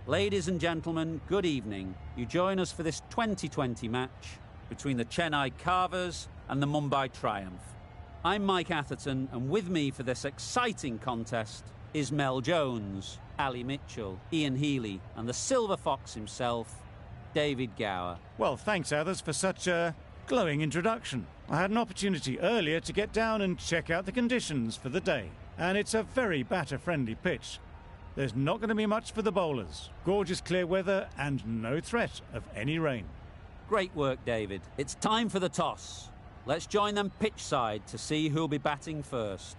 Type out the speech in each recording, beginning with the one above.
Ladies and gentlemen, good evening. You join us for this 2020 match between the Chennai Carvers and the Mumbai Triumph. I'm Mike Atherton, and with me for this exciting contest is Mel Jones, Ali Mitchell, Ian Healy, and the Silver Fox himself, David Gower. Well, thanks, Athers, for such a glowing introduction. I had an opportunity earlier to get down and check out the conditions for the day, and it's a very batter-friendly pitch. There's not going to be much for the bowlers. Gorgeous clear weather and no threat of any rain. Great work, David. It's time for the toss. Let's join them pitch side to see who'll be batting first.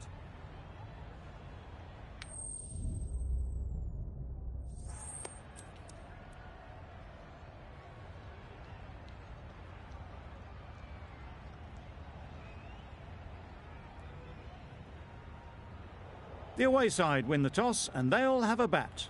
The away side win the toss and they'll have a bat.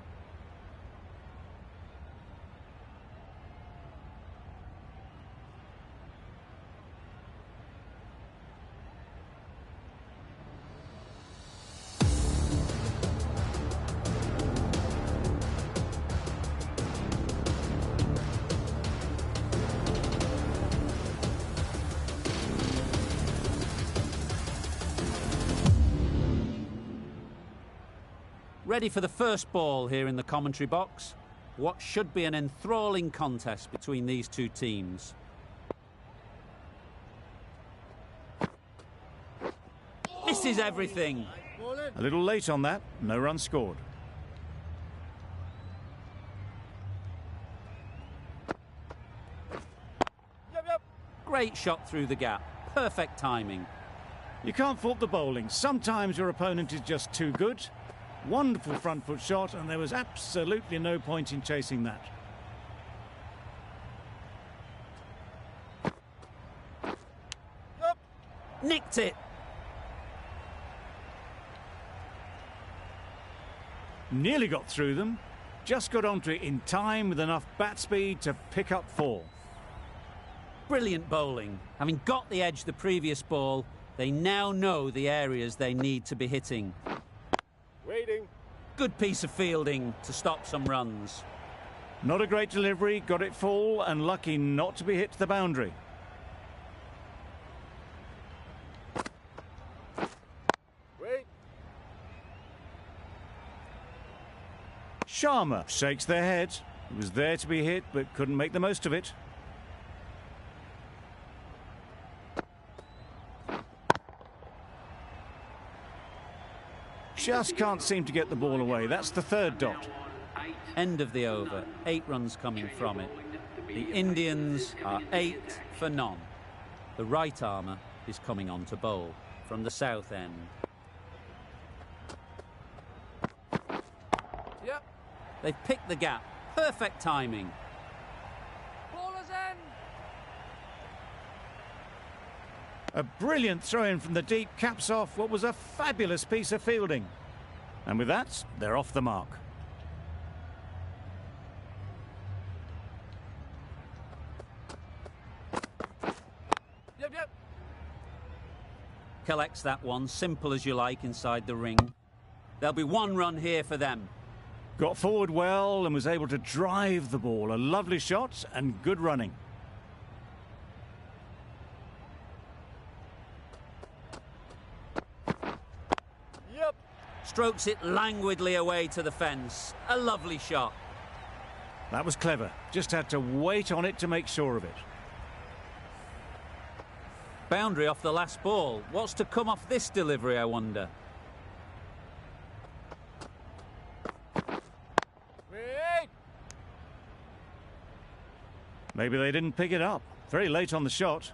Ready for the first ball here in the commentary box. What should be an enthralling contest between these two teams. Misses everything. A little late on that, no run scored. Great shot through the gap. Perfect timing. You can't fault the bowling. Sometimes your opponent is just too good. Wonderful front foot shot, and there was absolutely no point in chasing that. Nicked it. Nearly got through them. Just got onto it in time with enough bat speed to pick up 4. Brilliant bowling. Having got the edge the previous ball, they now know the areas they need to be hitting. Waiting. Good piece of fielding to stop some runs. Not a great delivery, got it full and lucky not to be hit to the boundary. Wait. Sharma shakes their head. It was there to be hit but couldn't make the most of it. Just can't seem to get the ball away. That's the 3rd dot. End of the over. 8 runs coming from it. The Indians are 8 for none. The right armour is coming on to bowl from the south end. Yep. They've picked the gap. Perfect timing. Ballers end. A brilliant throw-in from the deep caps off what was a fabulous piece of fielding. And with that, they're off the mark. Yep. Collects that one, simple as you like, inside the ring. There'll be 1 run here for them. Got forward well and was able to drive the ball. A lovely shot and good running. Strokes it languidly away to the fence. A lovely shot. That was clever. Just had to wait on it to make sure of it. Boundary off the last ball. What's to come off this delivery, I wonder? Wait. Maybe they didn't pick it up. Very late on the shot.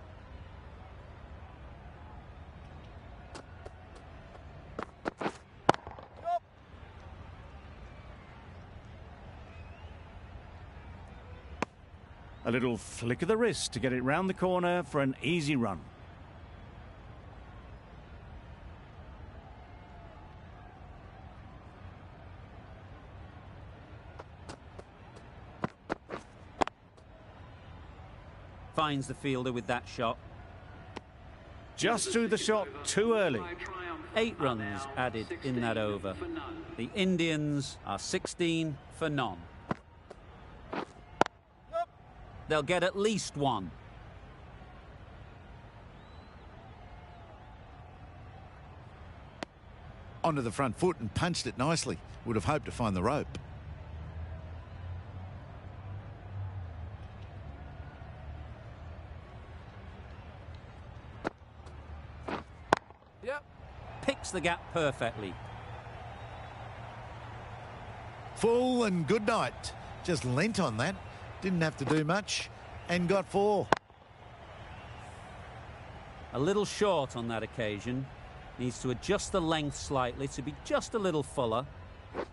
A little flick of the wrist to get it round the corner for an easy run. Finds the fielder with that shot. Just threw the shot too early. 8 runs added in that over. The Indians are 16 for none. they'll get at least one. Onto the front foot and punched it nicely. Would have hoped to find the rope. Yep. Picks the gap perfectly. Full and good night. Just leant on that. Didn't have to do much and got 4. A little short on that occasion. Needs to adjust the length slightly to be just a little fuller.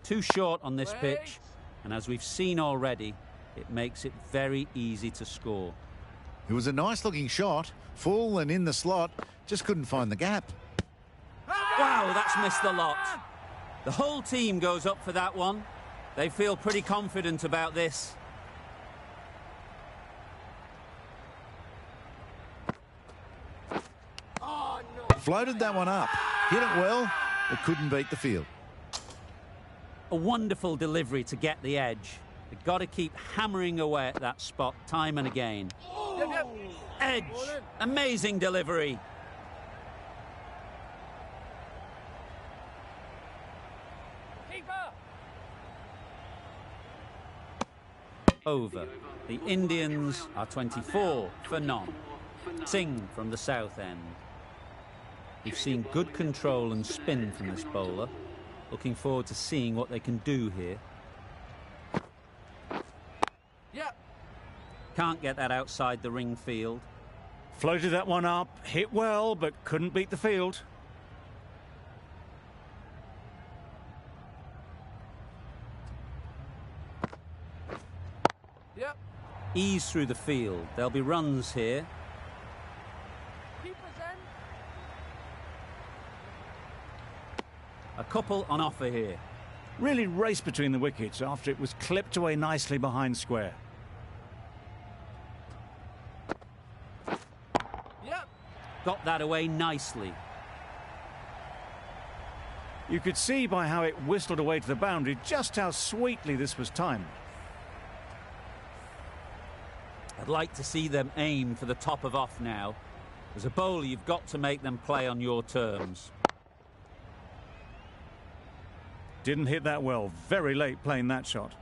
Too short on this pitch. And as we've seen already, it makes it very easy to score. It was a nice looking shot. Full and in the slot. Just couldn't find the gap. Wow, that's missed the lot. The whole team goes up for that one. They feel pretty confident about this. Floated that one up. Hit it well, but couldn't beat the field. A wonderful delivery to get the edge. They've got to keep hammering away at that spot time and again. Yep. Edge. Amazing delivery. Keeper. Over. The Indians are 24 for none. Singh from the south end. We've seen good control and spin from this bowler. Looking forward to seeing what they can do here. Yep. Can't get that outside the ring field. Floated that one up, hit well, but couldn't beat the field. Yep. Ease through the field. There'll be runs here. Keeper's end. A couple on offer here. Really raced between the wickets after it was clipped away nicely behind square. Yep. Got that away nicely. You could see by how it whistled away to the boundary just how sweetly this was timed. I'd like to see them aim for the top of off now. As a bowler, you've got to make them play on your terms. Didn't hit that well. Very late playing that shot.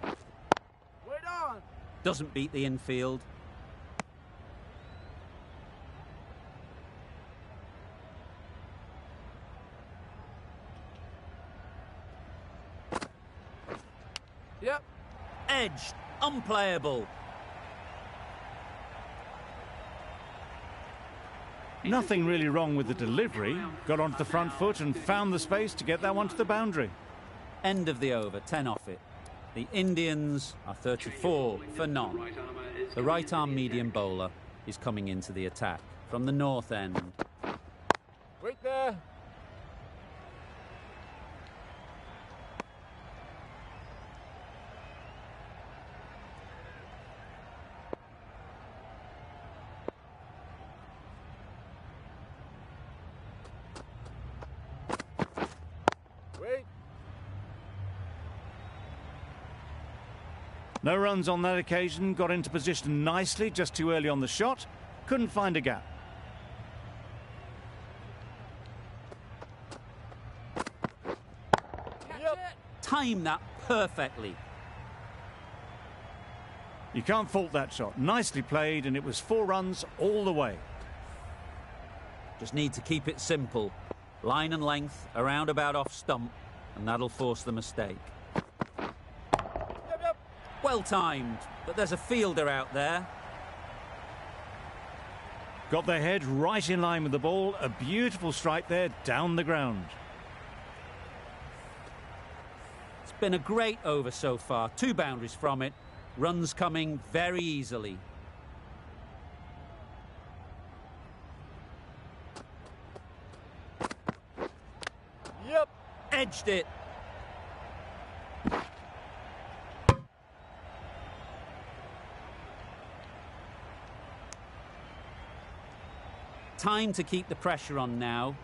Wait on. Doesn't beat the infield. Yep. Edged. Unplayable. Nothing really wrong with the delivery. Got onto the front foot and found the space to get that one to the boundary. End of the over, 10 off it. The Indians are 34 for none. The right-arm medium bowler is coming into the attack from the north end. Wait there. Wait. No runs on that occasion. Got into position nicely, just too early on the shot. Couldn't find a gap. Yep. Time that perfectly. You can't fault that shot. Nicely played, and it was 4 runs all the way. Just need to keep it simple. Line and length, around about off stump, and that'll force the mistake. Yep. Well timed, but there's a fielder out there. Got their head right in line with the ball. A beautiful strike there down the ground. It's been a great over so far. 2 boundaries from it. Runs coming very easily. Yep. Edged it. Time to keep the pressure on now.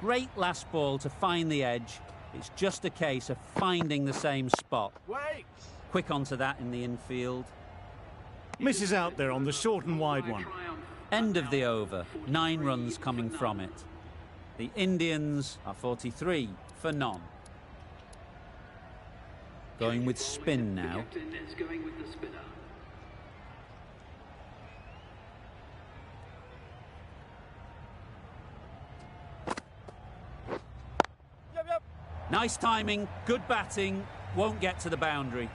Great last ball to find the edge, It's just a case of finding the same spot. Wait. Quick onto that in the infield. Misses out there on the short and wide one. End of the over. 9 runs coming from it. The Indians are 43 for none. Going with spin now. Yep. Nice timing, good batting, won't get to the boundary.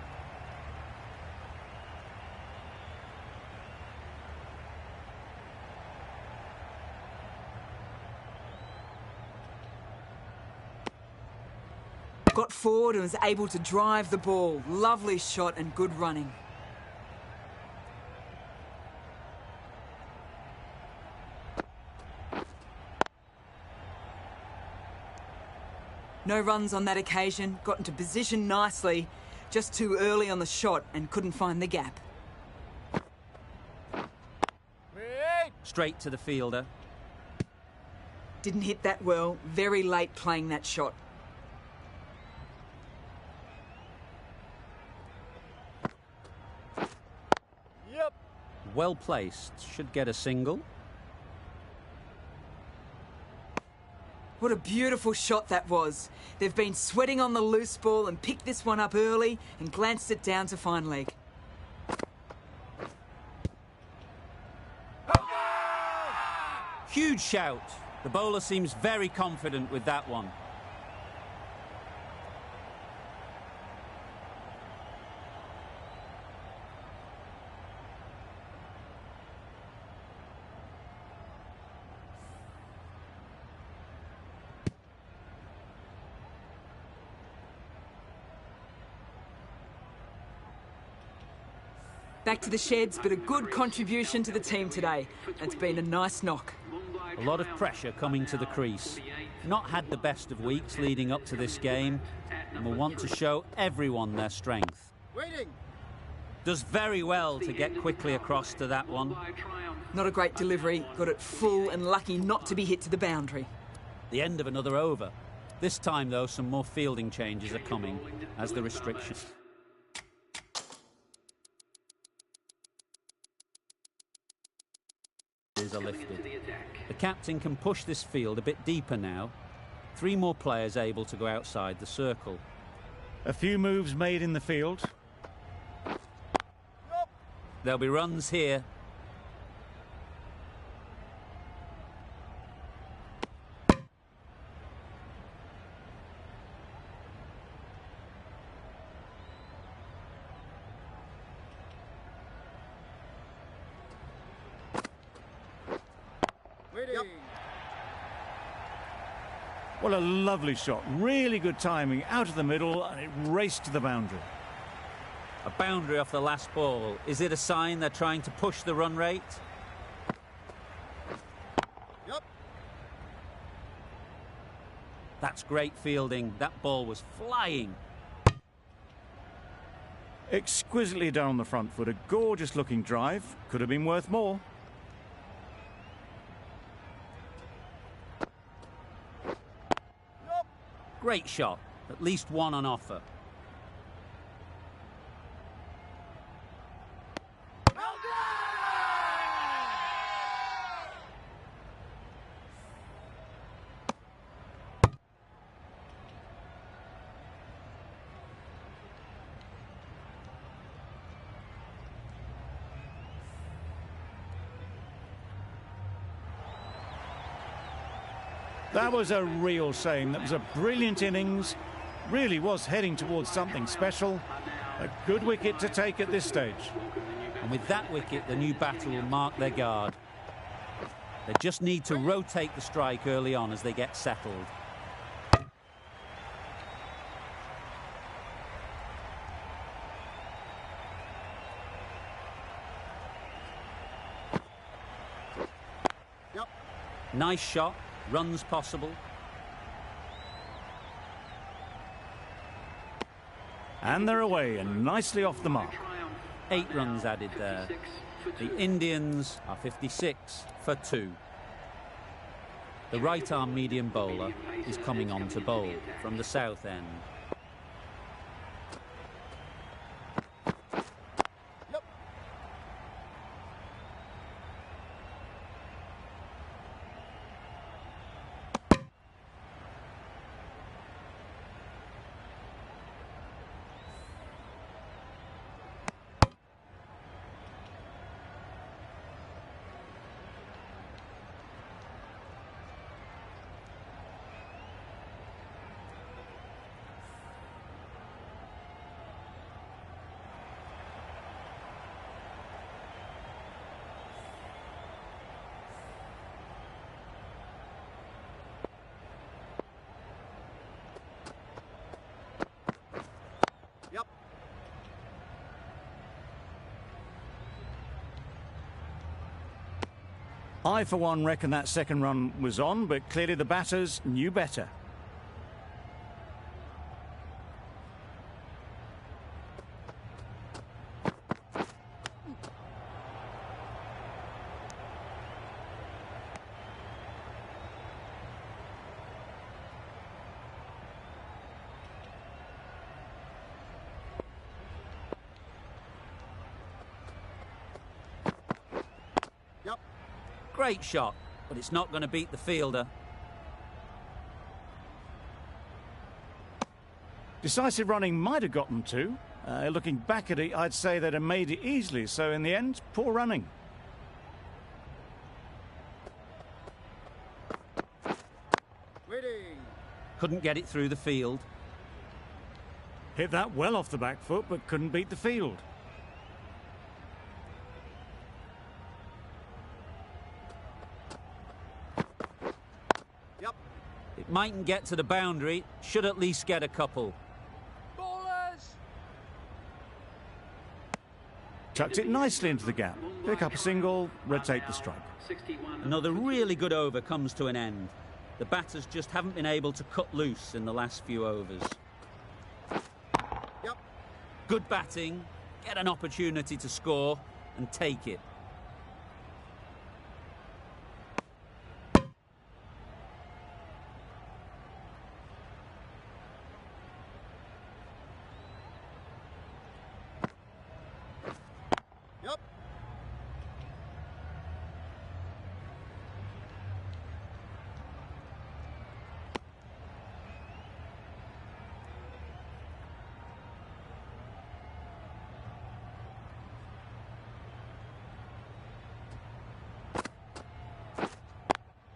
Got forward and was able to drive the ball. Lovely shot and good running. No runs on that occasion. Got into position nicely. Just too early on the shot and couldn't find the gap. Wait. Straight to the fielder. Didn't hit that well. Very late playing that shot. Yep. Well placed, should get a single. What a beautiful shot that was. They've been sweating on the loose ball and picked this one up early and glanced it down to fine leg. Huge shout. The bowler seems very confident with that one. Back to the sheds, but a good contribution to the team today. It's been a nice knock. A lot of pressure coming to the crease. Not had the best of weeks leading up to this game and will want to show everyone their strength. Waiting. Does very well to get quickly across to that one. Not a great delivery, got it full and lucky not to be hit to the boundary. The end of another over. This time, though, some more fielding changes are coming as the restrictions are lifted. The captain can push this field a bit deeper now. 3 more players able to go outside the circle. A few moves made in the field. There'll be runs here. Yep. What a lovely shot. Really good timing. Out of the middle and it raced to the boundary. A boundary off the last ball. Is it a sign they're trying to push the run rate? Yep. That's great fielding. That ball was flying. Exquisitely down the front foot. A gorgeous looking drive. Could have been worth more. Great shot. At least one on offer. That was a real shame. That was a brilliant innings. Really was heading towards something special. A good wicket to take at this stage. And with that wicket, the new batter will mark their guard. They just need to rotate the strike early on as they get settled. Yep. Nice shot. Runs possible. And they're away and nicely off the mark. 8 runs added there. The Indians are 56 for 2. The right-arm medium bowler is coming on to bowl from the south end. Yep. I, for one, reckon that second run was on, but clearly the batters knew better. Yep. Great shot, but it's not going to beat the fielder. Decisive running might have got them too. Looking back at it, I'd say they'd have made it easily, so in the end, poor running. Waiting. Couldn't get it through the field. Hit that well off the back foot, but couldn't beat the field. Yep. It mightn't get to the boundary, should at least get a couple. Bowlers. Chucked it nicely into the gap. Pick up a single, rotate the strike. Another really good over comes to an end. The batters just haven't been able to cut loose in the last few overs. Yep. Good batting, get an opportunity to score and take it. Yep.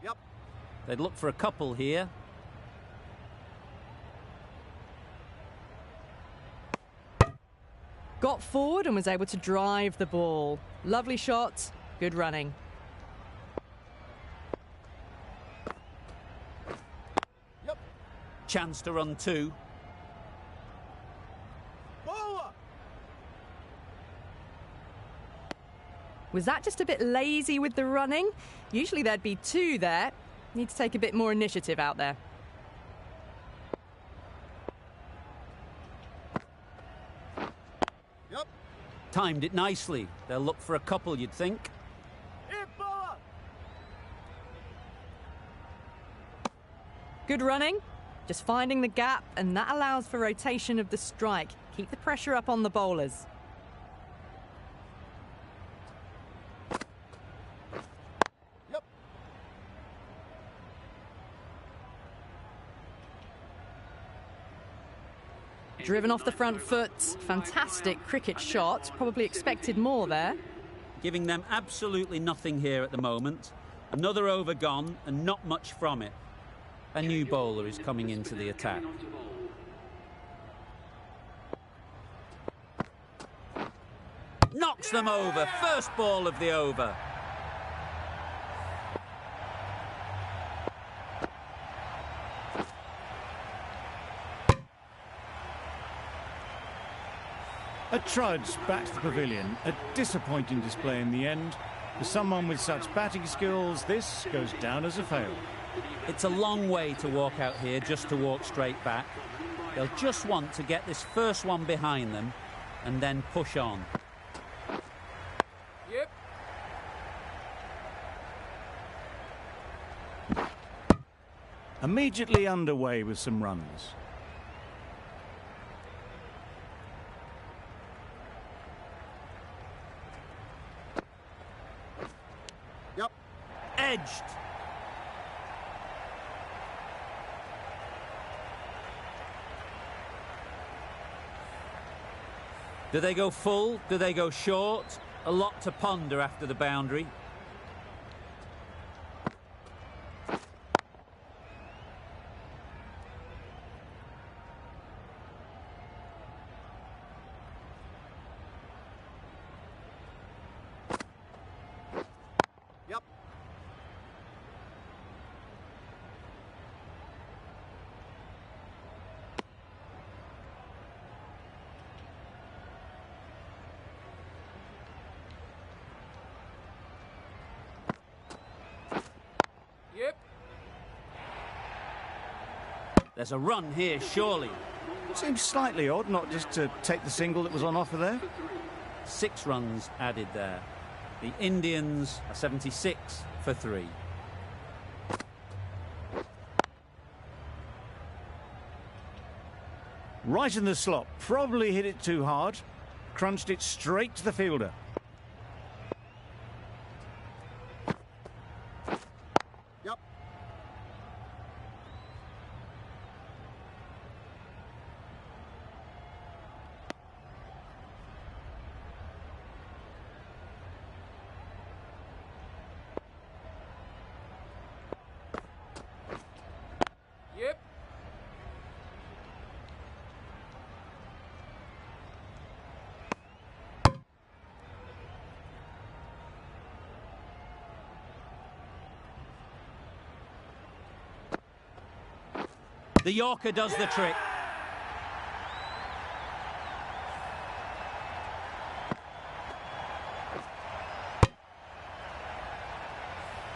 Yep. They'd look for a couple here. Got forward and was able to drive the ball. Lovely shot, good running. Yep. Chance to run two. Bowler. Was that just a bit lazy with the running? Usually there'd be two there. Need to take a bit more initiative out there. Yep. Timed it nicely. They'll look for a couple, you'd think. Hit bowler. Good running, just finding the gap, and that allows for rotation of the strike. Keep the pressure up on the bowlers. Yep. Driven off the front foot, fantastic cricket shot. Probably expected more there. Giving them absolutely nothing here at the moment. Another over gone and not much from it. A new bowler is coming into the attack. Knocks them over. First ball of the over. A trudge back to the pavilion. A disappointing display in the end. For someone with such batting skills, this goes down as a fail. It's a long way to walk out here just to walk straight back. They'll just want to get this first one behind them and then push on. Yep. immediately underway with some runs. Yep. Edged. Do they go full? Do they go short? A lot to ponder after the boundary. Yep. Yep. There's a run here, surely. Seems slightly odd not just to take the single that was on offer there. 6 runs added there. The Indians are 76 for 3. Right in the slot. Probably hit it too hard. Crunched it straight to the fielder. Yep. Yep. The Yorker does the trick.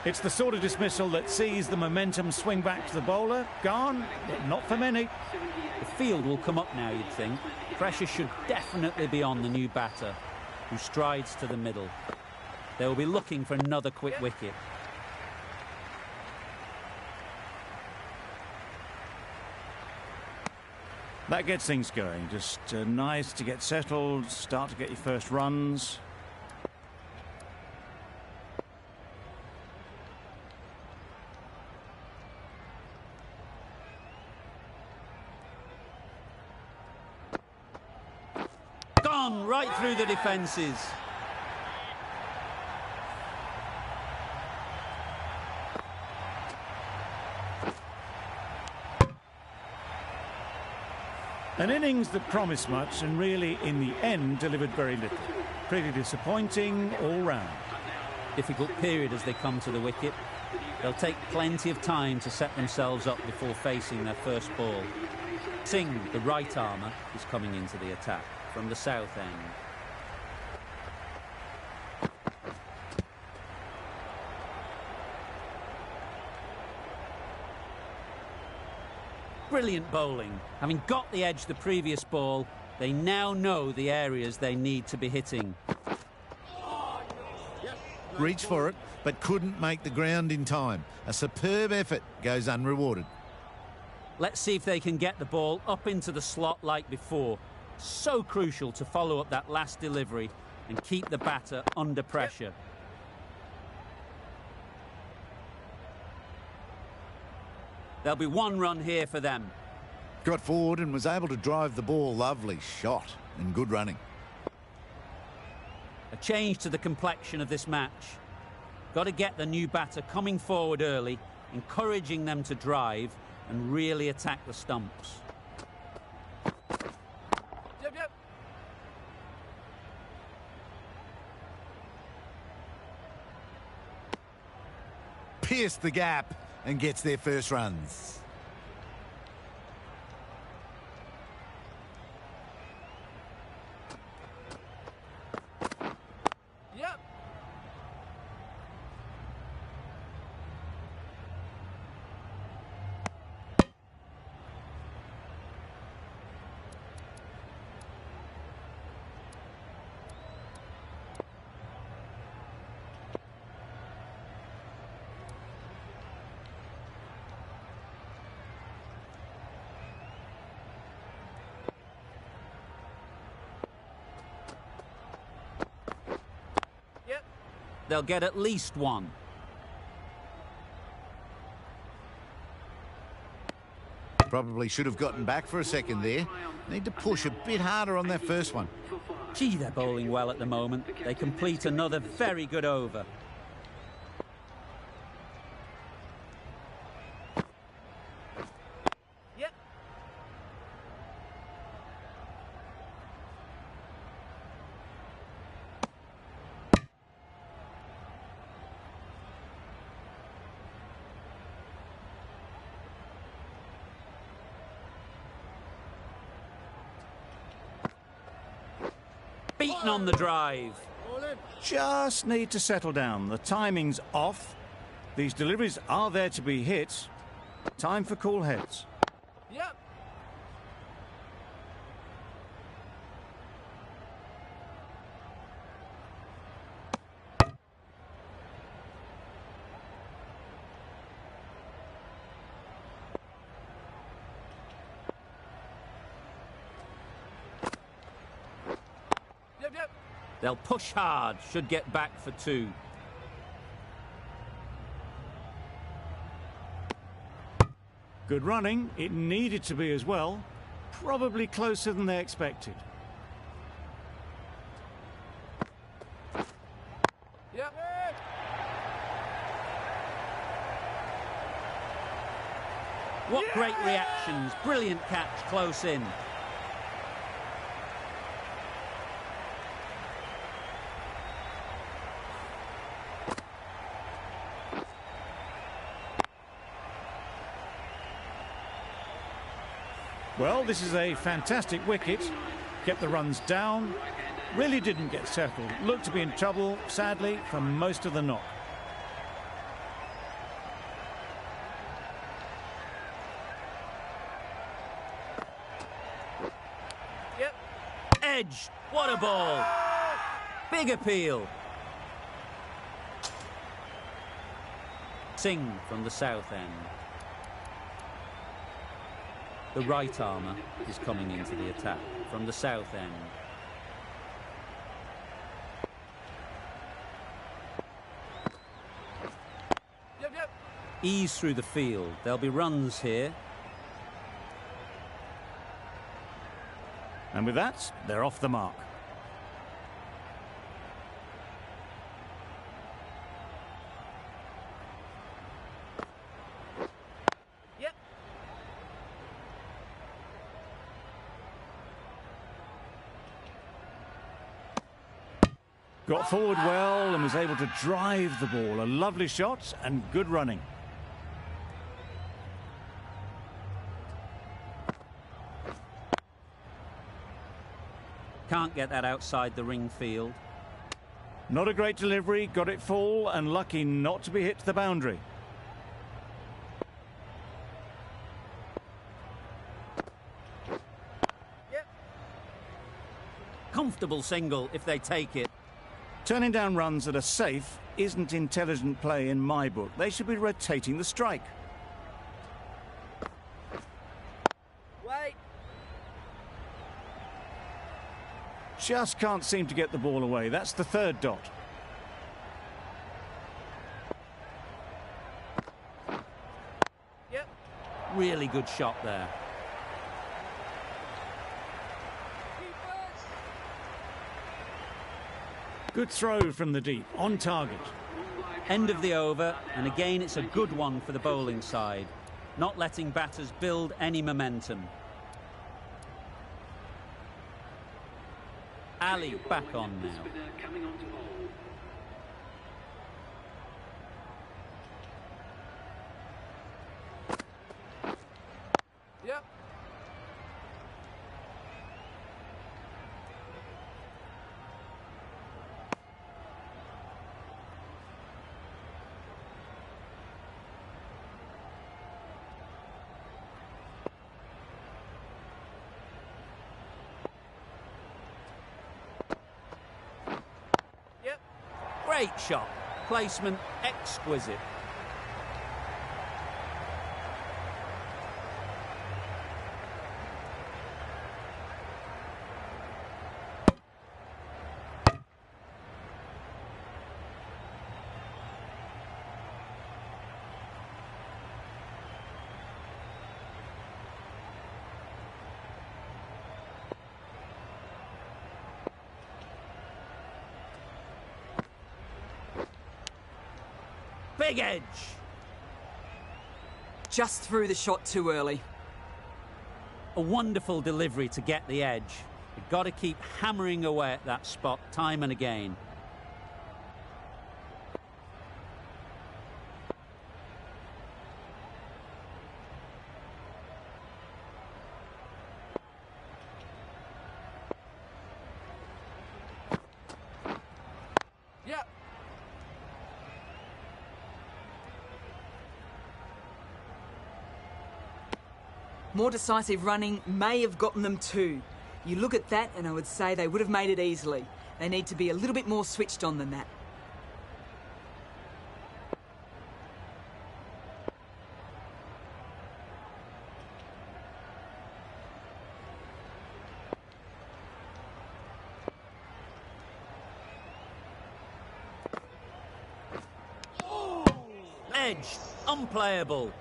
It's the sort of dismissal that sees the momentum swing back to the bowler. Gone, but not for many. The field will come up now, you'd think. Pressure should definitely be on the new batter, who strides to the middle. They will be looking for another quick wicket. That gets things going. Just nice to get settled, start to get your first runs. Gone right through the defences. An innings that promised much and really, in the end, delivered very little. Pretty disappointing all round. Difficult period as they come to the wicket. They'll take plenty of time to set themselves up before facing their first ball. Singh, the right armour, is coming into the attack from the south end. Brilliant bowling. Having got the edge the previous ball, they now know the areas they need to be hitting. Reached for it, but couldn't make the ground in time. A superb effort goes unrewarded. Let's see if they can get the ball up into the slot like before. So crucial to follow up that last delivery and keep the batter under pressure. There'll be 1 run here for them. Got forward and was able to drive the ball. Lovely shot and good running. A change to the complexion of this match. Got to get the new batter coming forward early, encouraging them to drive and really attack the stumps. Yep, yep. Pierced the gap and gets their first runs. Yep. they'll get at least one. Probably should have gotten back for a second there. Need to push a bit harder on that first one. Gee, they're bowling well at the moment. They complete another very good over. Yep. Beaten on the drive. Just need to settle down. The timing's off. These deliveries are there to be hit. Time for cool heads. Yep. Yep. They'll push hard, should get back for two. Good running. It needed to be as well. Probably closer than they expected. Yep. What great reactions. Brilliant catch close in. Well, this is a fantastic wicket. Kept the runs down. Really didn't get settled. Looked to be in trouble, sadly, for most of the knock. Yep. Edge. What a ball. Big appeal. Singh from the south end. The right armour is coming into the attack from the south end. Yep. Ease through the field. There'll be runs here. And with that, they're off the mark. Yep. Got forward well and was able to drive the ball. A lovely shot and good running. Can't get that outside the ring field. Not a great delivery, got it full and lucky not to be hit to the boundary. Yep. Comfortable single if they take it. Turning down runs that are safe isn't intelligent play in my book. They should be rotating the strike. Wait. Just can't seem to get the ball away. That's the third dot. Yep. Really good shot there. Good throw from the deep, on target. End of the over, and again it's a good one for the bowling side. Not letting batters build any momentum. Ali back on now. Yep. Great shot. Placement exquisite. Big edge. Just threw the shot too early. A wonderful delivery to get the edge. You've got to keep hammering away at that spot time and again. Yep. More decisive running may have gotten them too. You look at that and I would say they would have made it easily. They need to be a little bit more switched on than that. Edge, unplayable.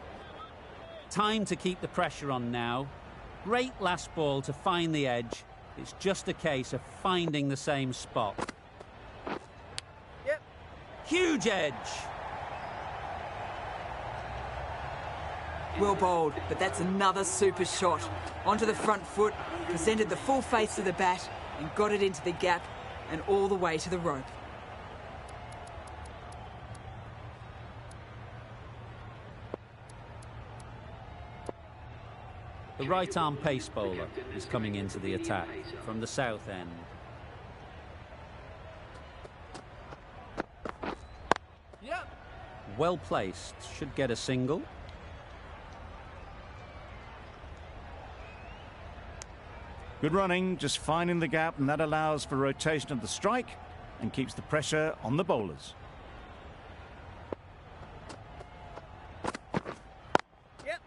Time to keep the pressure on now. Great last ball to find the edge. It's just a case of finding the same spot. Yep. Huge edge. Well bowled, but that's another super shot. Onto the front foot, presented the full face of the bat and got it into the gap and all the way to the rope. The right-arm pace bowler is coming into the attack from the south end. Yep. Well placed, should get a single. Good running, just finding the gap, and that allows for rotation of the strike and keeps the pressure on the bowlers. Yep.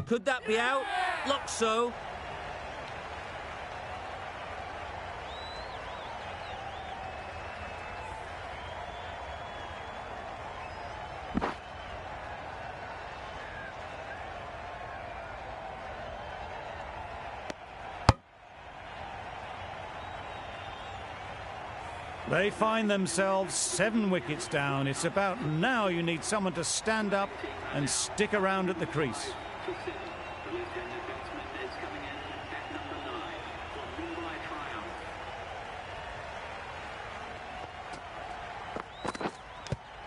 Could that be out? Looks so. They find themselves 7 wickets down. It's about now you need someone to stand up and stick around at the crease.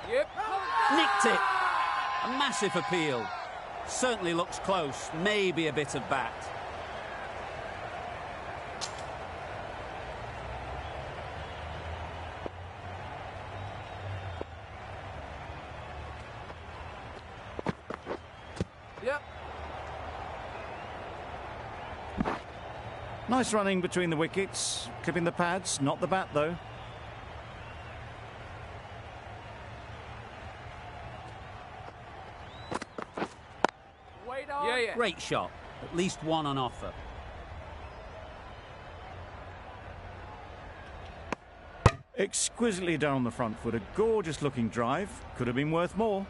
Yep. Nicked it. A massive appeal. Certainly looks close. Maybe a bit of bat. Yep. Nice running between the wickets, clipping the pads, not the bat though. Wait on. Yeah, yeah. Great shot. At least one on offer. Exquisitely done on the front foot. A gorgeous looking drive. Could have been worth more.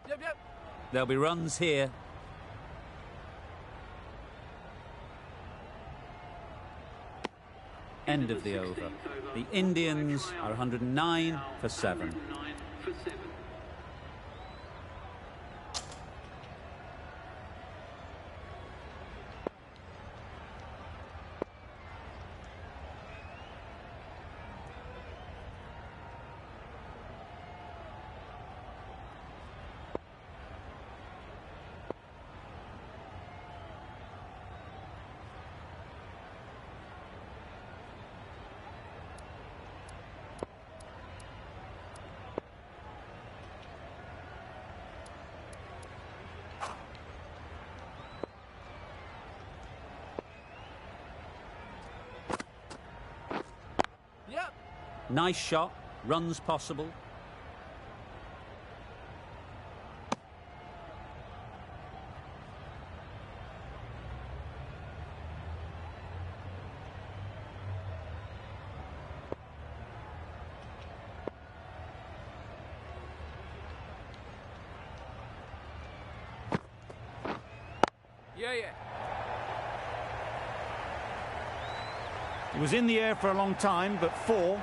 Yep, yep. There'll be runs here. End of the over. The Indians are 109 for 7. Yep. Nice shot. Runs possible. Yeah. It was in the air for a long time, but 4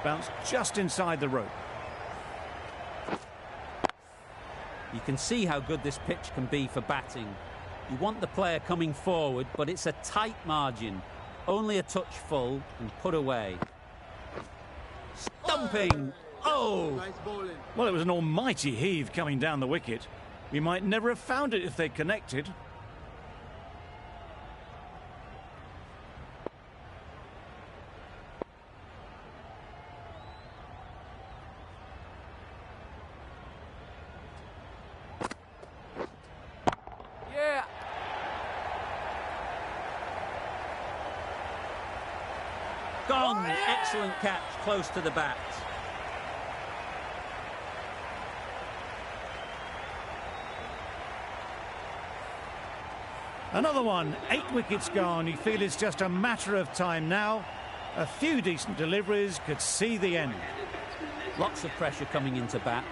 bounced just inside the rope. You can see how good this pitch can be for batting. You want the player coming forward, but it's a tight margin. Only a touch full and put away. Stumping! Oh! Well, it was an almighty heave coming down the wicket. We might never have found it if they'd connected. Yeah. Gone! Excellent catch, close to the bat. Another one, 8 wickets gone. You feel it's just a matter of time now. A few decent deliveries could see the end. Lots of pressure coming into bat.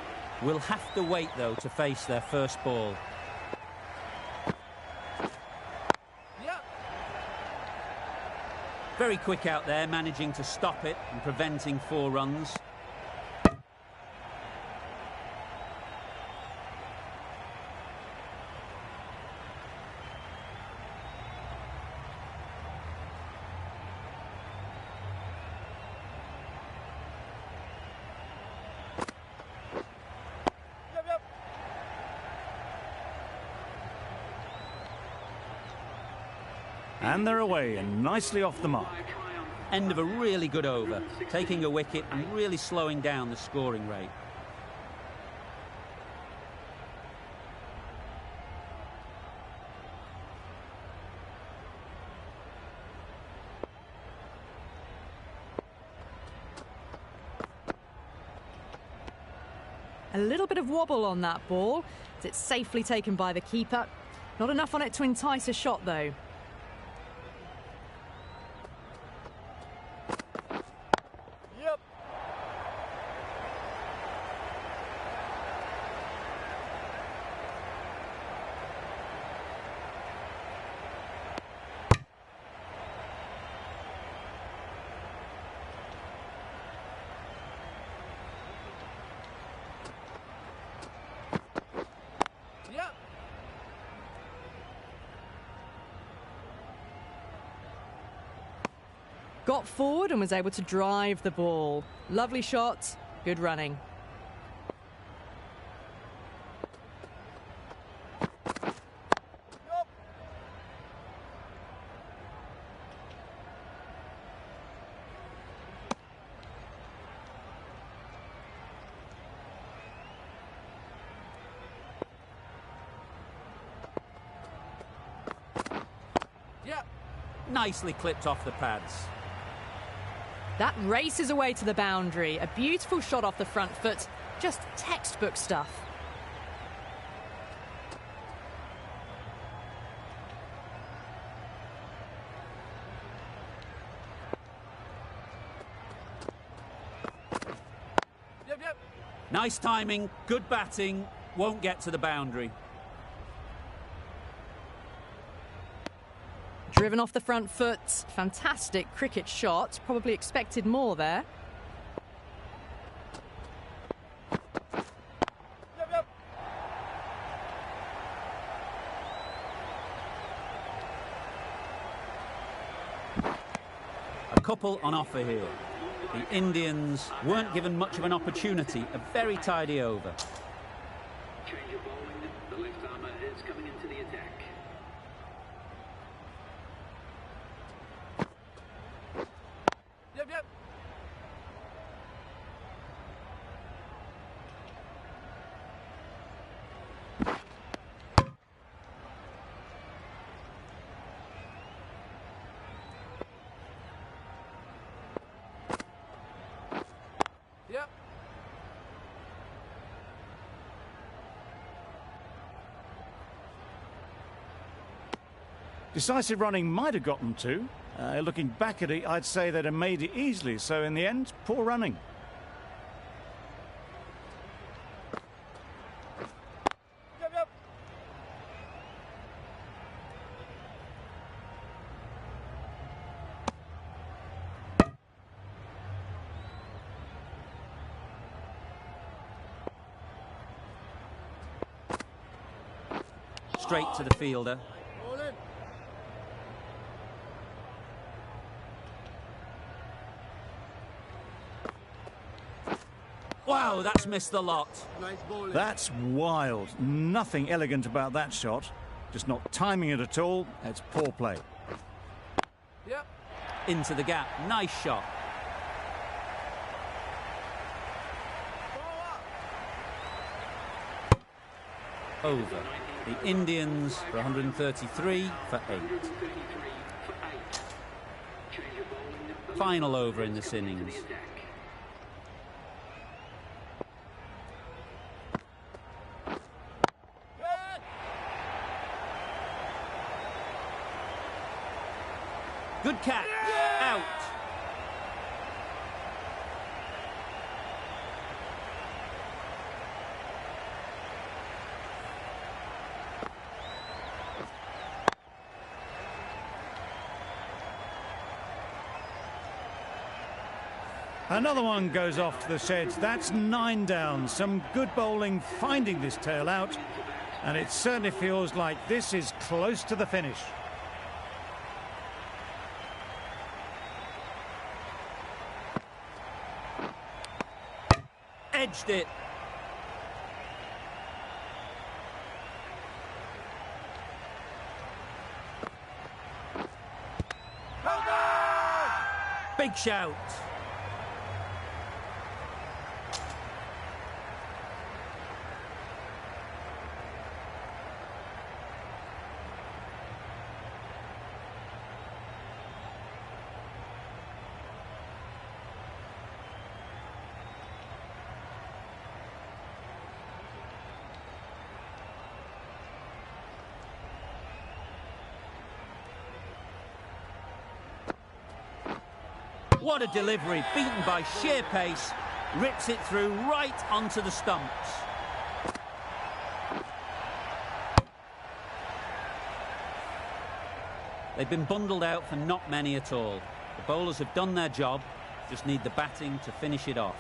We'll have to wait, though, to face their first ball. Yep. Very quick out there, managing to stop it and preventing 4 runs. Yep. And they're away and nicely off the mark. End of a really good over, taking a wicket and really slowing down the scoring rate. A little bit of wobble on that ball. It's safely taken by the keeper. Not enough on it to entice a shot, though. Yep. Yep. Got forward and was able to drive the ball. Lovely shot, good running. Yep. Yep. Nicely clipped off the pads. That races away to the boundary. A beautiful shot off the front foot. Just textbook stuff. Yep. Nice timing, good batting, won't get to the boundary. Driven off the front foot. Fantastic cricket shot. Probably expected more there. Yep. A couple on offer here. The Indians weren't given much of an opportunity. A very tidy over. Change of bowling. The left armour is coming into the attack. Yep. Yep. Decisive running might have got them to. Looking back at it, I'd say they'd have made it easily. So in the end, poor running. Yep. straight to the fielder. Wow, that's missed the lot. That's wild. Nothing elegant about that shot. Just not timing it at all. It's poor play. Yep. Into the gap. Nice shot. Over. The Indians for 133 for 8. Final over in this innings. Good catch. Out. Another one goes off to the sheds. That's 9 down. Some good bowling finding this tail out. And it certainly feels like this is close to the finish. Edged it. Big shout. What a delivery, beaten by sheer pace, rips it through right onto the stumps. They've been bundled out for not many at all. The bowlers have done their job, just need the batting to finish it off.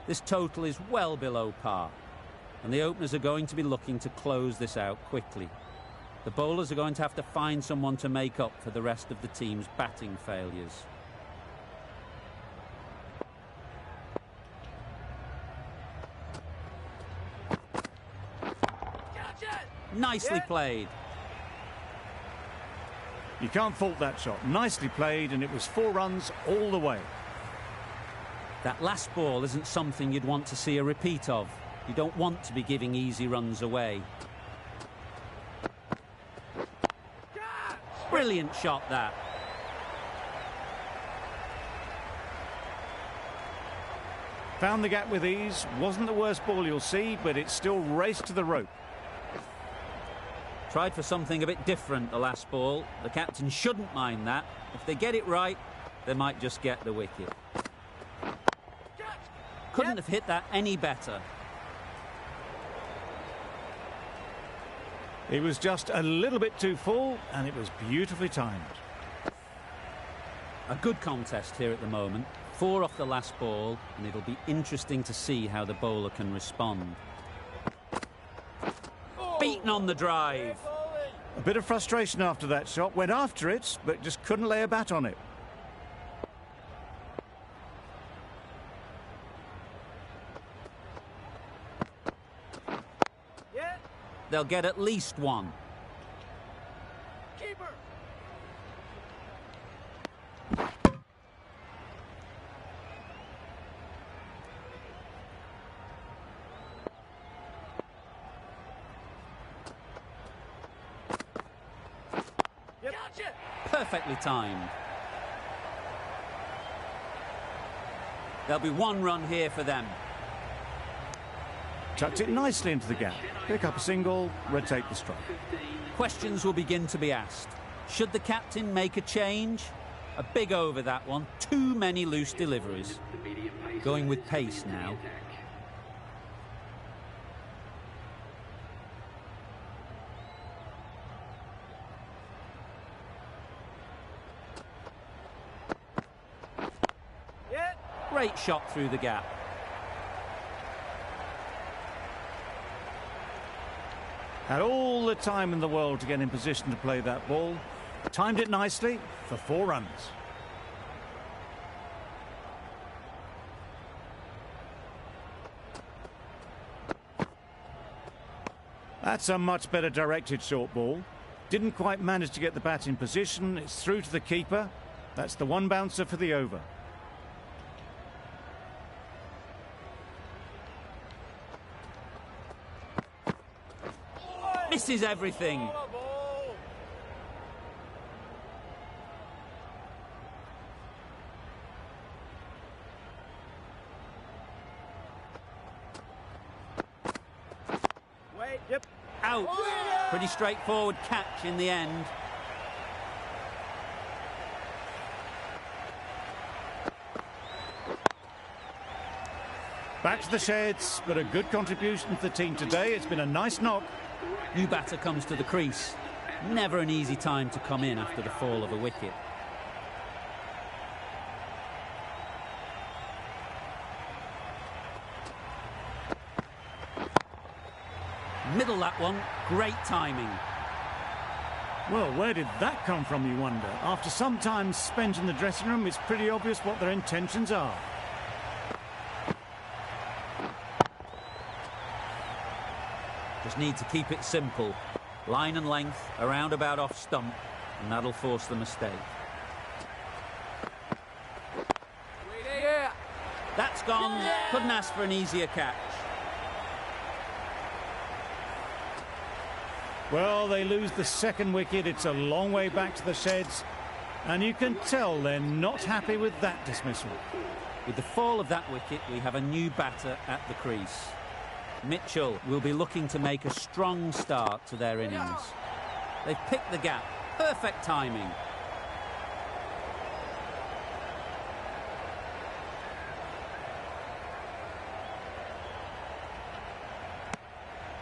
This total is well below par, and the openers are going to be looking to close this out quickly. The bowlers are going to have to find someone to make up for the rest of the team's batting failures. Nicely played. You can't fault that shot. Nicely played, and it was 4 runs all the way. That last ball isn't something you'd want to see a repeat of. You don't want to be giving easy runs away. Brilliant shot, that. Found the gap with ease. Wasn't the worst ball you'll see, but it still raced to the rope. Tried for something a bit different the last ball. The captain shouldn't mind that. If they get it right, they might just get the wicket. Couldn't have hit that any better. It was just a little bit too full, and it was beautifully timed. A good contest here at the moment. 4 off the last ball, and it'll be interesting to see how the bowler can respond. Beaten on the drive. A bit of frustration after that shot. Went after it, but just couldn't lay a bat on it. They'll get at least 1. Keeper. Gotcha. Perfectly timed. There'll be 1 run here for them. Tucked it nicely into the gap. Pick up a single, rotate the strike. Questions will begin to be asked. Should the captain make a change? A big over, that one. Too many loose deliveries. Going with pace now. Great shot through the gap. Had all the time in the world to get in position to play that ball. Timed it nicely for 4 runs. That's a much better directed short ball. Didn't quite manage to get the bat in position. It's through to the keeper. That's the 1 bouncer for the over. Misses everything. Out. Pretty straightforward catch in the end. Back to the sheds, but a good contribution to the team today. It's been a nice knock. New batter comes to the crease. Never an easy time to come in after the fall of a wicket. Middle that one. Great timing. Well, where did that come from, you wonder? After some time spent in the dressing room, it's pretty obvious what their intentions are. Just need to keep it simple. Line and length, around about off stump, and that'll force the mistake. That's gone. Couldn't ask for an easier catch. Well, they lose the 2nd wicket. It's a long way back to the sheds, and you can tell they're not happy with that dismissal. With the fall of that wicket, we have a new batter at the crease. Mitchell will be looking to make a strong start to their innings. They've picked the gap. Perfect timing.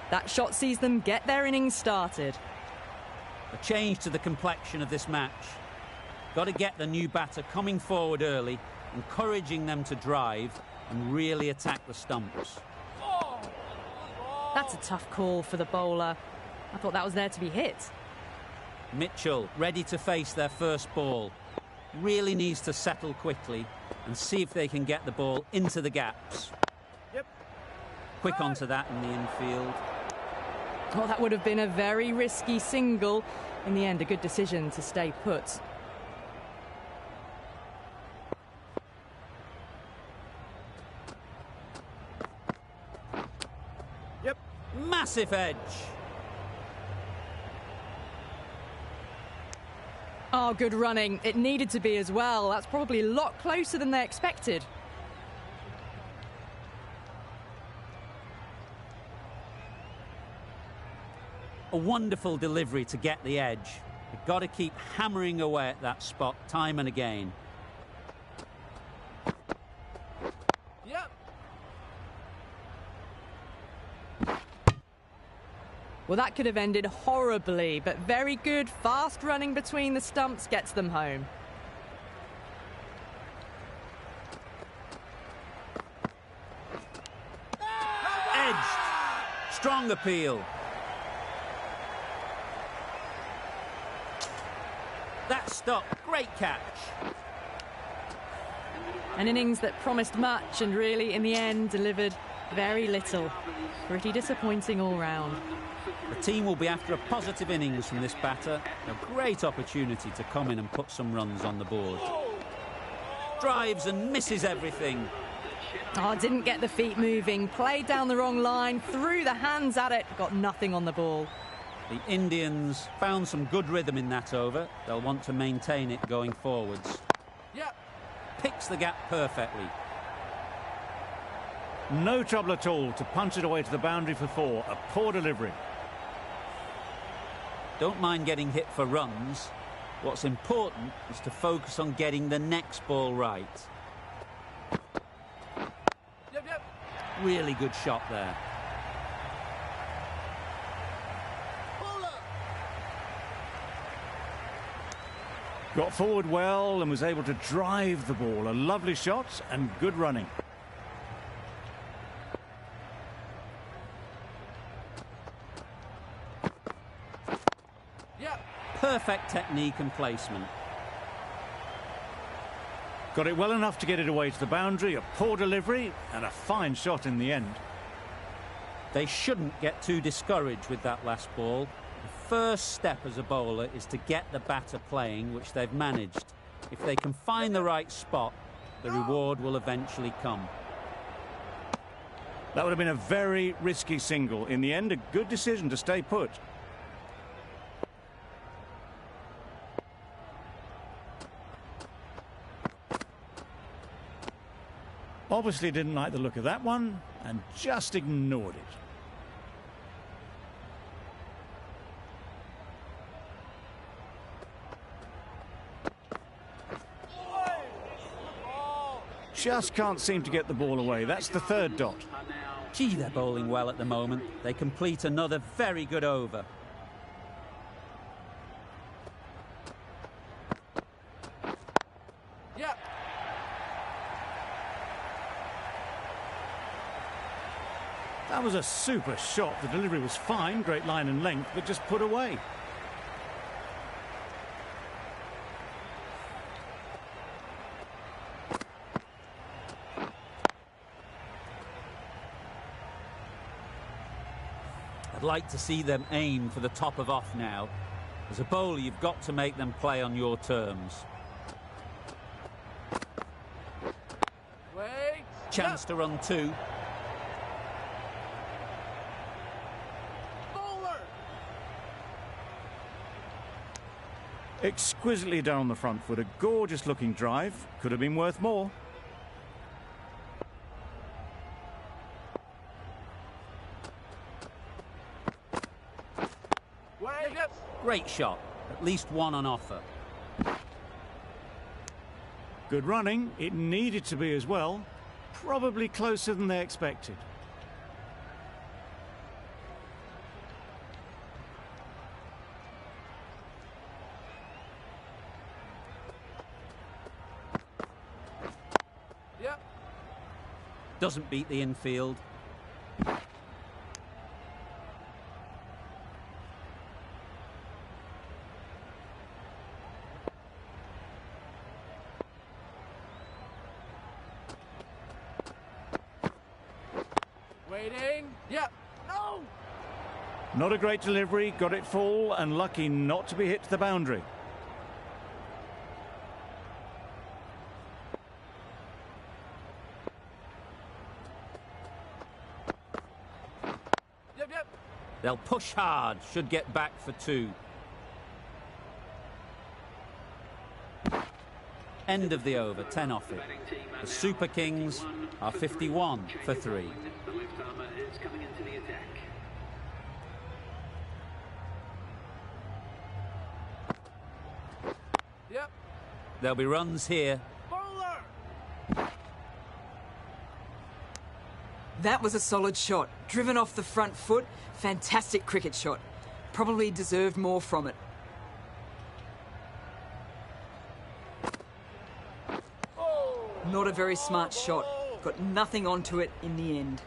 That shot sees them get their innings started. A change to the complexion of this match. Got to get the new batter coming forward early, encouraging them to drive and really attack the stumps. That's a tough call for the bowler. I thought that was there to be hit. Mitchell ready to face their first ball. Really needs to settle quickly and see if they can get the ball into the gaps. Quick onto that in the infield. Well, that would have been a very risky single. In the end, a good decision to stay put. Massive edge. Oh, good running. It needed to be as well. That's probably a lot closer than they expected. A wonderful delivery to get the edge. You've got to keep hammering away at that spot time and again. Well, that could have ended horribly, but very good, fast running between the stumps gets them home. Edged. Strong appeal. That stop, great catch. An innings that promised much and really, in the end, delivered very little. Pretty disappointing all round. The team will be after a positive innings from this batter. A great opportunity to come in and put some runs on the board. Drives and misses everything. Oh, didn't get the feet moving. Played down the wrong line, threw the hands at it, got nothing on the ball. The Indians found some good rhythm in that over. They'll want to maintain it going forwards. Picks the gap perfectly. No trouble at all to punch it away to the boundary for 4. A poor delivery. Don't mind getting hit for runs. What's important is to focus on getting the next ball right. Really good shot there. Got forward well and was able to drive the ball. A lovely shot and good running. Perfect technique and placement. Got it well enough to get it away to the boundary. A poor delivery and a fine shot in the end. They shouldn't get too discouraged with that last ball. The first step as a bowler is to get the batter playing, which they've managed. If they can find the right spot, the reward will eventually come. That would have been a very risky single. In the end, a good decision to stay put. Obviously didn't like the look of that one and just ignored it. Just can't seem to get the ball away. That's the 3rd dot. Gee, they're bowling well at the moment. They complete another very good over. That was a super shot. The delivery was fine, great line and length, but just put away. I'd like to see them aim for the top of off now. As a bowler, you've got to make them play on your terms. Chance to run 2. Exquisitely down the front foot, a gorgeous looking drive. Could have been worth more. Great shot. At least one on offer. Good running. It needed to be as well. Probably closer than they expected. Doesn't beat the infield. Waiting. Yep. No! Not a great delivery, got it full and lucky not to be hit to the boundary. Yep. They'll push hard, should get back for 2. End of the over, 10 off it. The Super Kings are 51 for 3. The left armour is coming into the attack. Yep. There'll be runs here. Bowler! That was a solid shot. Driven off the front foot. Fantastic cricket shot. Probably deserved more from it. Not a very smart shot. Got nothing onto it in the end.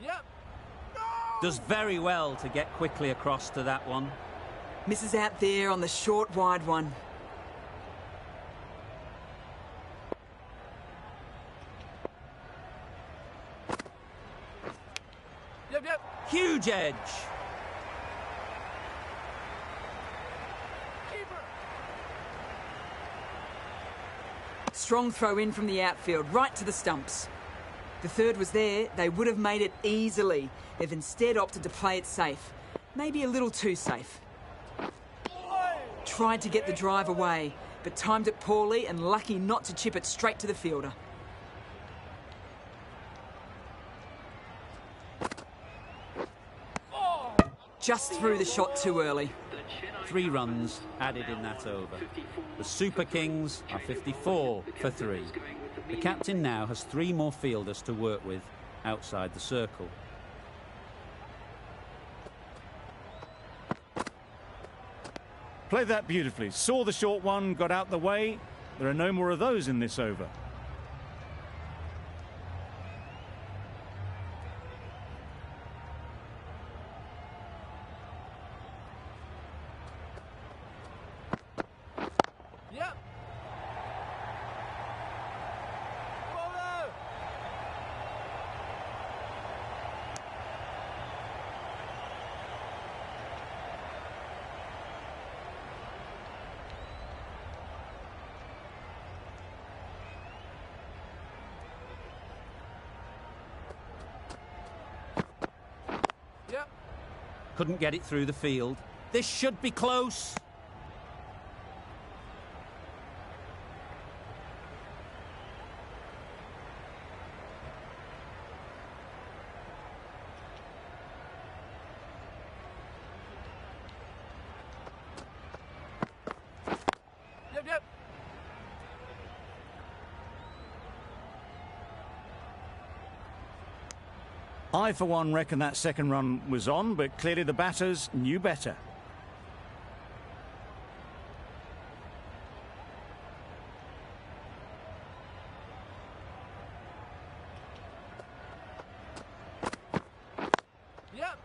Yep. Does very well to get quickly across to that one. Misses out there on the short, wide one. Yep. Huge edge. Keeper. Strong throw in from the outfield, right to the stumps. The third was there, they would have made it easily. They've instead opted to play it safe. Maybe a little too safe. Tried to get the drive away, but timed it poorly and lucky not to chip it straight to the fielder. Just threw the shot too early. 3 runs added in that over. The Super Kings are 54 for 3. The captain now has 3 more fielders to work with outside the circle. Played that beautifully. Saw the short one, got out the way. There are no more of those in this over. Yep. Bowler. Yep. Couldn't get it through the field. This should be close. Yep. I, for one, reckon that second run was on, but clearly the batters knew better. Yep.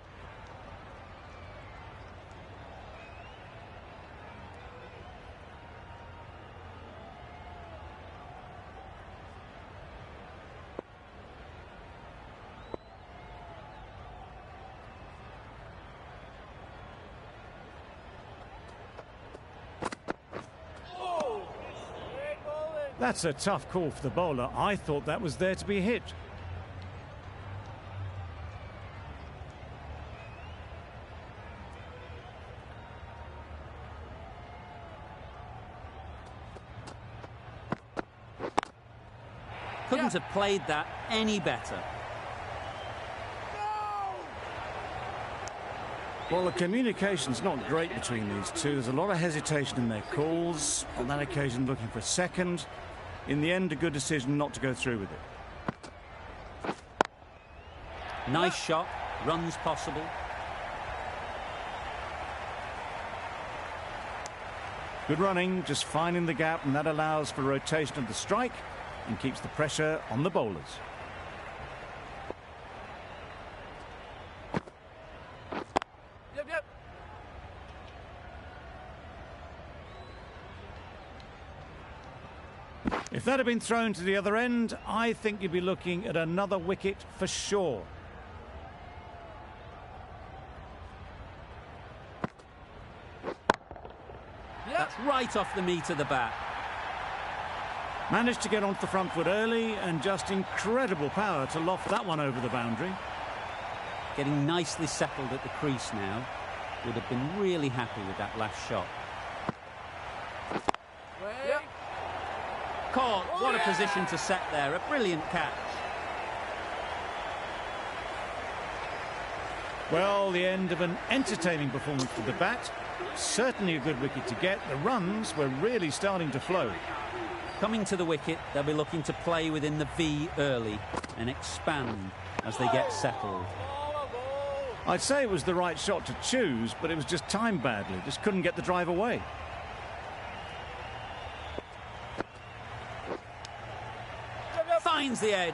That's a tough call for the bowler. I thought that was there to be hit. Couldn't have played that any better. Well, the communication's not great between these two. There's a lot of hesitation in their calls. On that occasion, looking for a second. In the end, a good decision not to go through with it. Nice shot, runs possible. Good running, just finding the gap, and that allows for rotation of the strike and keeps the pressure on the bowlers. Yep. If that had been thrown to the other end, I think you'd be looking at another wicket for sure. That's right off the meat of the bat. Managed to get onto the front foot early and just incredible power to loft that one over the boundary. Getting nicely settled at the crease now. Would have been really happy with that last shot. Yep. Caught. What a position to set there. A brilliant catch. Well, the end of an entertaining performance with the bat. Certainly a good wicket to get. The runs were really starting to flow. Coming to the wicket, they'll be looking to play within the V early and expand as they get settled. I'd say it was the right shot to choose, but it was just timed badly. Just couldn't get the drive away. Finds the edge.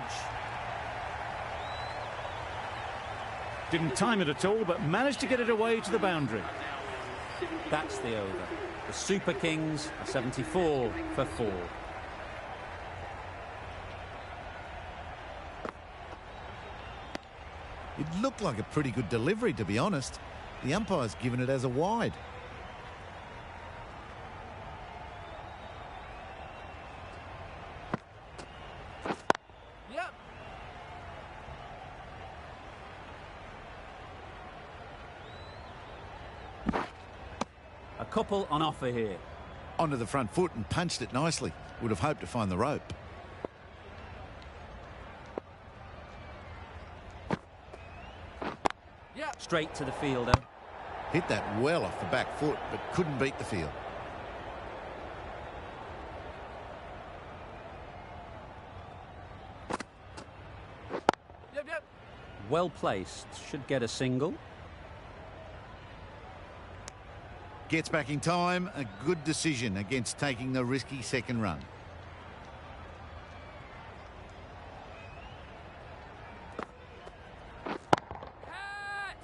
Didn't time it at all, but managed to get it away to the boundary. That's the over. The Super Kings are 74 for 4. It looked like a pretty good delivery, to be honest. The umpire's given it as a wide. Yep. A couple on offer here. Onto the front foot and punched it nicely. Would have hoped to find the rope. Yep. Straight to the fielder. Hit that well off the back foot, but couldn't beat the field. Yep. Well placed. Should get a single. Gets back in time. A good decision against taking the risky second run.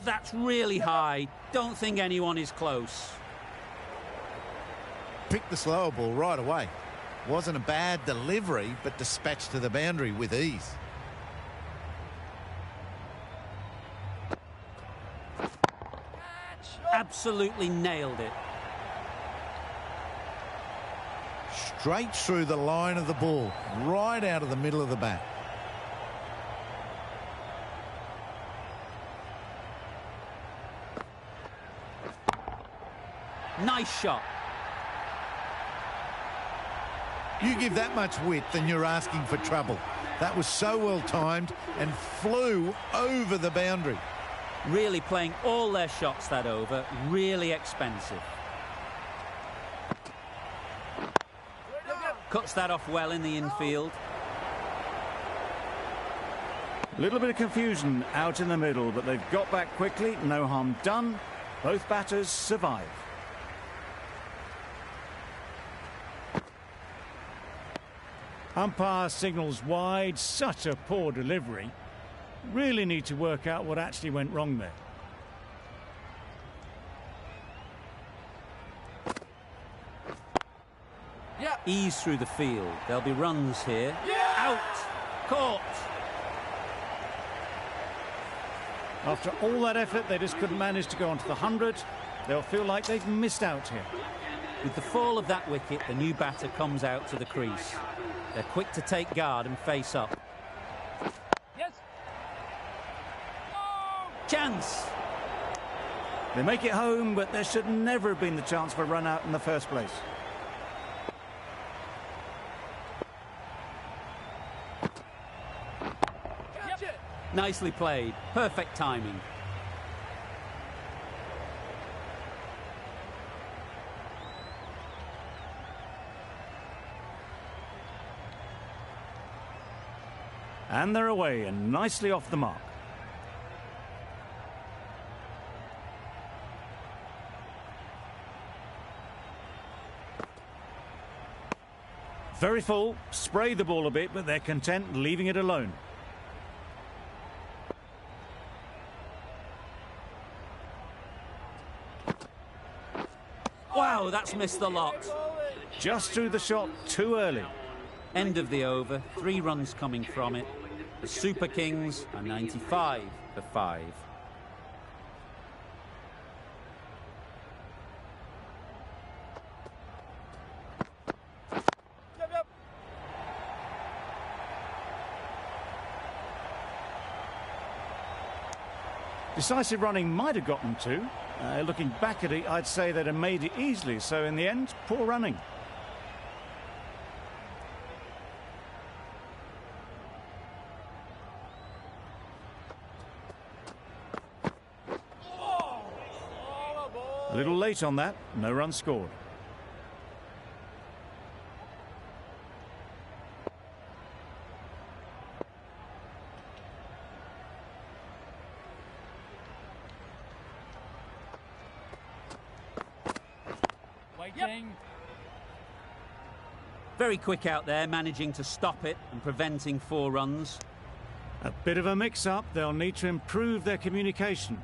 That's really high. Don't think anyone is close. Picked the slower ball right away. Wasn't a bad delivery, but dispatched to the boundary with ease. Absolutely nailed it. Straight through the line of the ball, right out of the middle of the bat. Nice shot. You give that much width and you're asking for trouble. That was so well timed and flew over the boundary. Really playing all their shots that over. Really expensive. Cuts that off well in the infield. A little bit of confusion out in the middle, but they've got back quickly. No harm done. Both batters survive. Umpire signals wide. Such a poor delivery. Really need to work out what actually went wrong there. Yep. Ease through the field. There'll be runs here. Yeah. Out. Caught. After all that effort, they just couldn't manage to go onto the 100. They'll feel like they've missed out here. With the fall of that wicket, the new batter comes out to the crease. They're quick to take guard and face up. Yes. Chance. They make it home, but there should never have been the chance for a run out in the first place. Catch it. Nicely played. Perfect timing. And they're away and nicely off the mark. Very full, spray the ball a bit, but they're content leaving it alone. Wow, that's missed the lot. Just threw the shot too early. End of the over, 3 runs coming from it. The Super Kings are 95 for 5. Yep. Decisive running might have gotten 2. Looking back at it, I'd say they'd have made it easily. So in the end, poor running. A little late on that, no run scored. Waiting. Very quick out there, managing to stop it and preventing 4 runs. A bit of a mix-up, they'll need to improve their communication.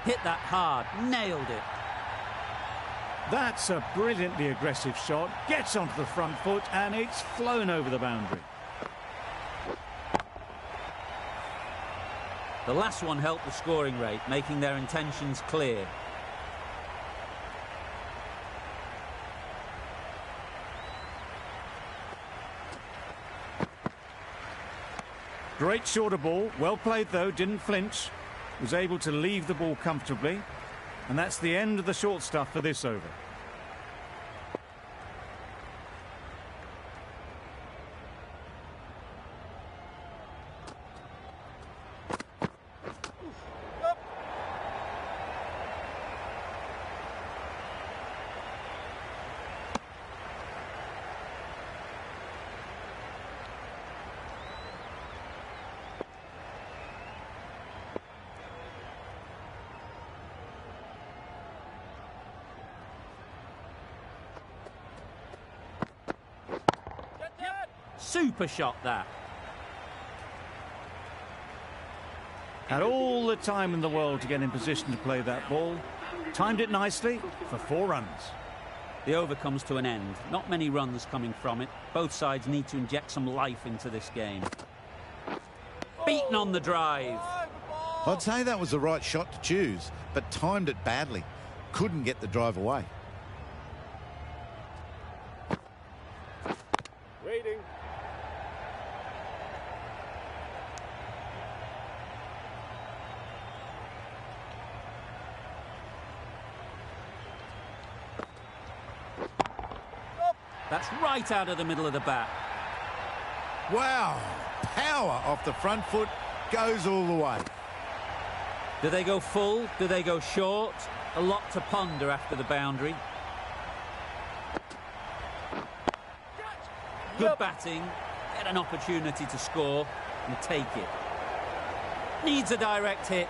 Hit that hard, nailed it. That's a brilliantly aggressive shot, gets onto the front foot and it's flown over the boundary. The last one helped the scoring rate, making their intentions clear. Great shorter ball, well played though, didn't flinch. Was able to leave the ball comfortably. And that's the end of the short stuff for this over. Super shot that. Had all the time in the world to get in position to play that ball. Timed it nicely for 4 runs. The over comes to an end. Not many runs coming from it. Both sides need to inject some life into this game. Beaten on the drive. I'd say that was the right shot to choose, but timed it badly. Couldn't get the drive away. Waiting. That's right out of the middle of the bat. Wow, power off the front foot, goes all the way. Do they go full? Do they go short? A lot to ponder after the boundary. Good batting, get an opportunity to score and take it. Needs a direct hit.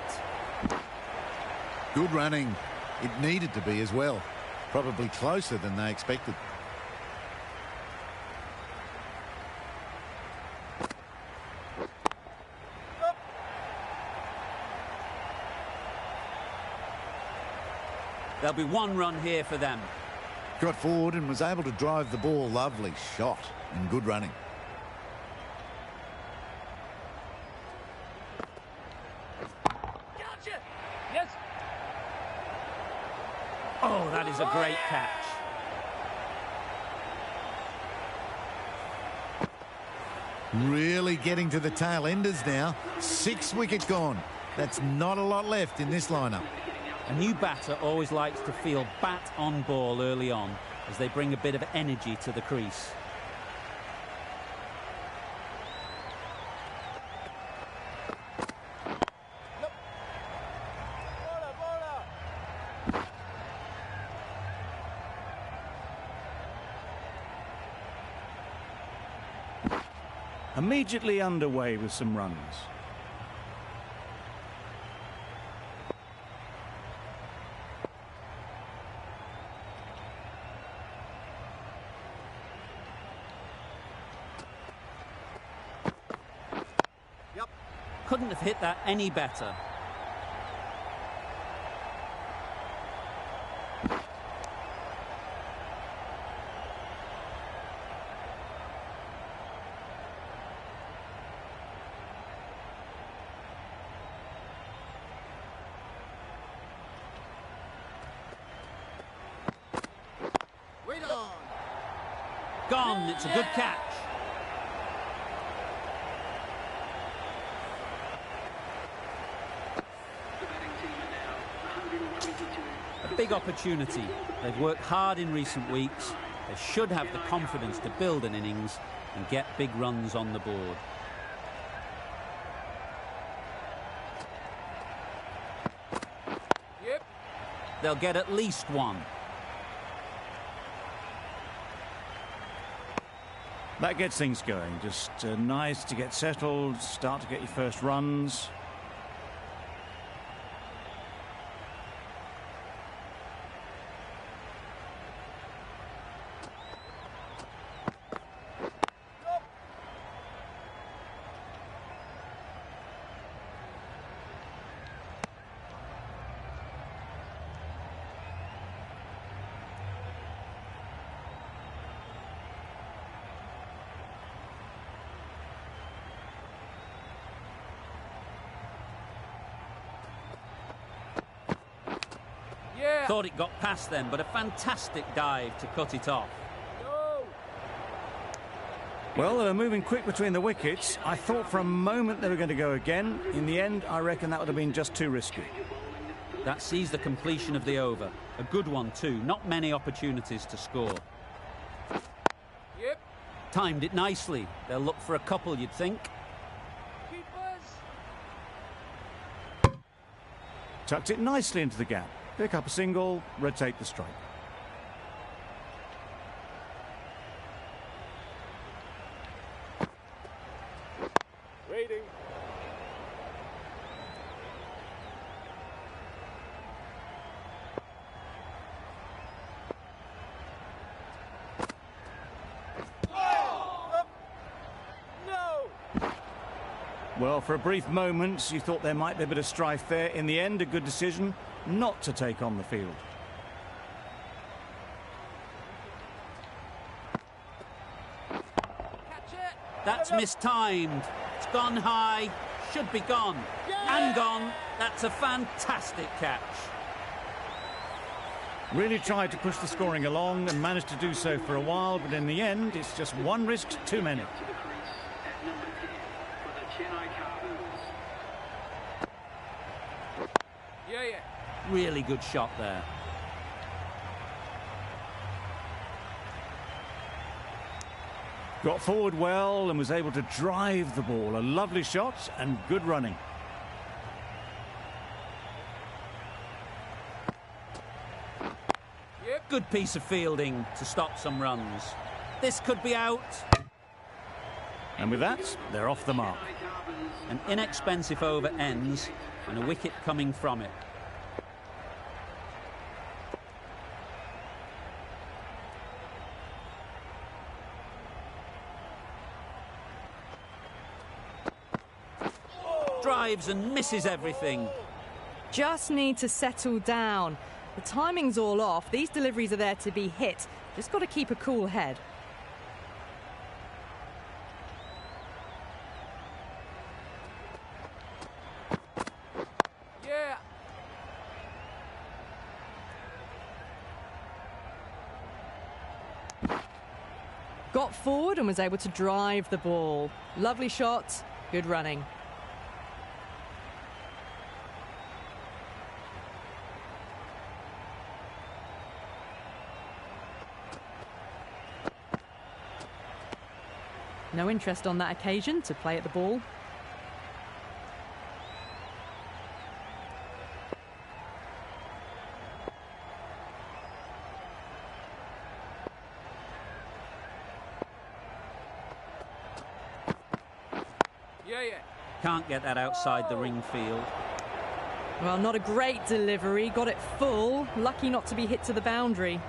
Good running. It needed to be as well. Probably closer than they expected. There'll be 1 run here for them. Got forward and was able to drive the ball. Lovely shot and good running. Gotcha. Yes. Oh, that is a great catch. Really getting to the tail enders now. 6 wicket gone. That's not a lot left in this lineup. A new batter always likes to feel bat on ball early on as they bring a bit of energy to the crease. Immediately underway with some runs. Couldn't have hit that any better. Gone, it's a good catch. The batting team are now 122. A big opportunity. They've worked hard in recent weeks. They should have the confidence to build an innings and get big runs on the board. Yep. They'll get at least one. That gets things going. Just nice to get settled, start to get your first runs. Yeah. Thought it got past them, but a fantastic dive to cut it off. No. Well, they were moving quick between the wickets. I thought for a moment they were going to go again. In the end, I reckon that would have been just too risky. That sees the completion of the over. A good one too. Not many opportunities to score. Yep. Timed it nicely. They'll look for a couple, you'd think. Keepers. Tucked it nicely into the gap. Pick up a single, rotate the strike. Waiting. No. Well, for a brief moment, you thought there might be a bit of strife there. In the end, a good decision not to take on the field. Catch it. That's mistimed. It's gone high. Should be gone. And gone. That's a fantastic catch. Really tried to push the scoring along and managed to do so for a while, but in the end, it's just one risk too many. To the crease at number 10 for the Chennai Carvers. Yeah. Really good shot there. Got forward well and was able to drive the ball. A lovely shot and good running. Yep. Good piece of fielding to stop some runs. This could be out. And with that, they're off the mark. An inexpensive over ends and a wicket coming from it. Drives and misses everything. Just need to settle down. The timing's all off. These deliveries are there to be hit. Just got to keep a cool head. Yeah. Got forward and was able to drive the ball. Lovely shot, good running. No interest on that occasion to play at the ball. Yeah. Can't get that outside the ring field. Well, not a great delivery. Got it full. Lucky not to be hit to the boundary.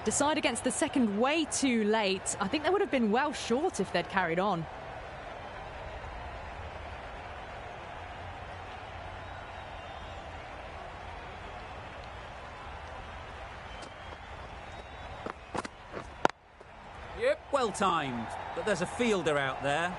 Decide against the second way too late. I think they would have been well short if they'd carried on. Yep. Well timed, but there's a fielder out there.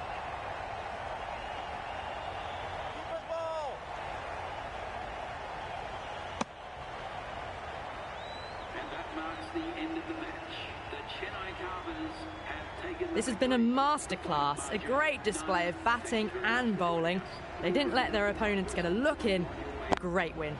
And that marks the end of the match. The Chennai Carvers have taken... This has been a masterclass, a great display of batting and bowling. They didn't let their opponents get a look in. Great win.